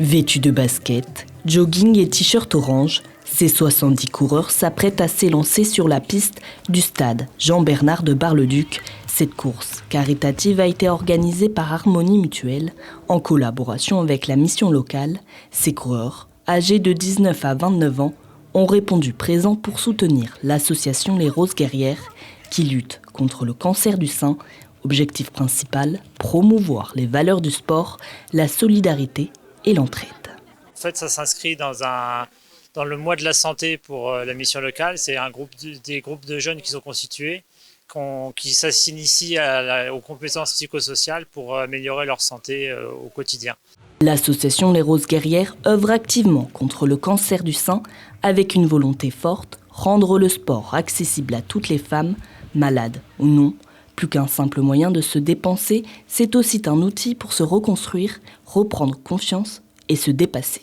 Vêtus de basket, jogging et t-shirt orange, ces 70 coureurs s'apprêtent à s'élancer sur la piste du stade Jean-Bernard de Bar-le-Duc. Cette course caritative a été organisée par Harmonie Mutuelle en collaboration avec la mission locale. Ces coureurs, âgés de 19 à 29 ans, ont répondu présents pour soutenir l'association Les Roses Guerrières qui lutte contre le cancer du sein. Objectif principal, promouvoir les valeurs du sport, la solidarité et l'entraide. En fait, ça s'inscrit dans le mois de la santé pour la mission locale. C'est des groupes de jeunes qui sont constitués, qui s'initient aux compétences psychosociales pour améliorer leur santé au quotidien. L'association Les Roses Guerrières œuvre activement contre le cancer du sein avec une volonté forte, rendre le sport accessible à toutes les femmes, malades ou non. Plus qu'un simple moyen de se dépenser, c'est aussi un outil pour se reconstruire, reprendre confiance et se dépasser.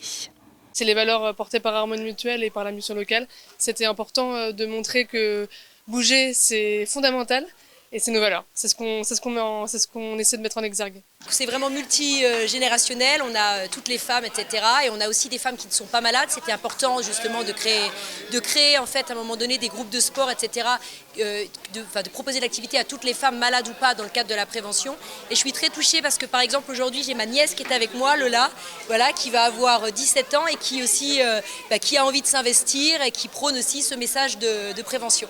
C'est les valeurs portées par Harmonie Mutuelle et par la mission locale. C'était important de montrer que bouger, c'est fondamental et c'est nos valeurs. C'est ce qu'on essaie de mettre en exergue. C'est vraiment multigénérationnel, on a toutes les femmes, etc. Et on a aussi des femmes qui ne sont pas malades. C'était important justement de créer en fait à un moment donné des groupes de sport, etc. De proposer l'activité à toutes les femmes malades ou pas dans le cadre de la prévention. Et je suis très touchée parce que par exemple aujourd'hui j'ai ma nièce qui est avec moi, Lola, voilà, qui va avoir 17 ans et qui aussi qui a envie de s'investir et qui prône aussi ce message de prévention.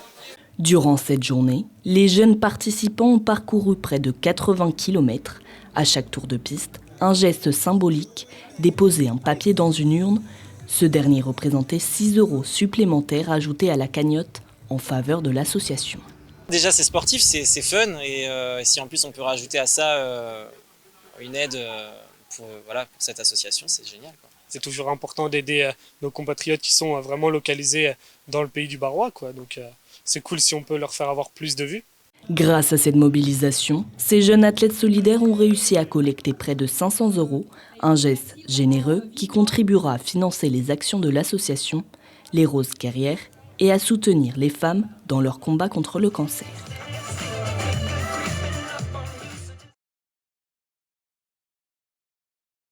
Durant cette journée, les jeunes participants ont parcouru près de 80 km. À chaque tour de piste, un geste symbolique, déposer un papier dans une urne. Ce dernier représentait 6 € supplémentaires ajoutés à la cagnotte en faveur de l'association. Déjà c'est sportif, c'est fun et si en plus on peut rajouter à ça une aide pour cette association, c'est génial, quoi. C'est toujours important d'aider nos compatriotes qui sont vraiment localisés dans le pays du Barrois, quoi. Donc c'est cool si on peut leur faire avoir plus de vues. Grâce à cette mobilisation, ces jeunes athlètes solidaires ont réussi à collecter près de 500 €, un geste généreux qui contribuera à financer les actions de l'association Les Roses Guerrières et à soutenir les femmes dans leur combat contre le cancer.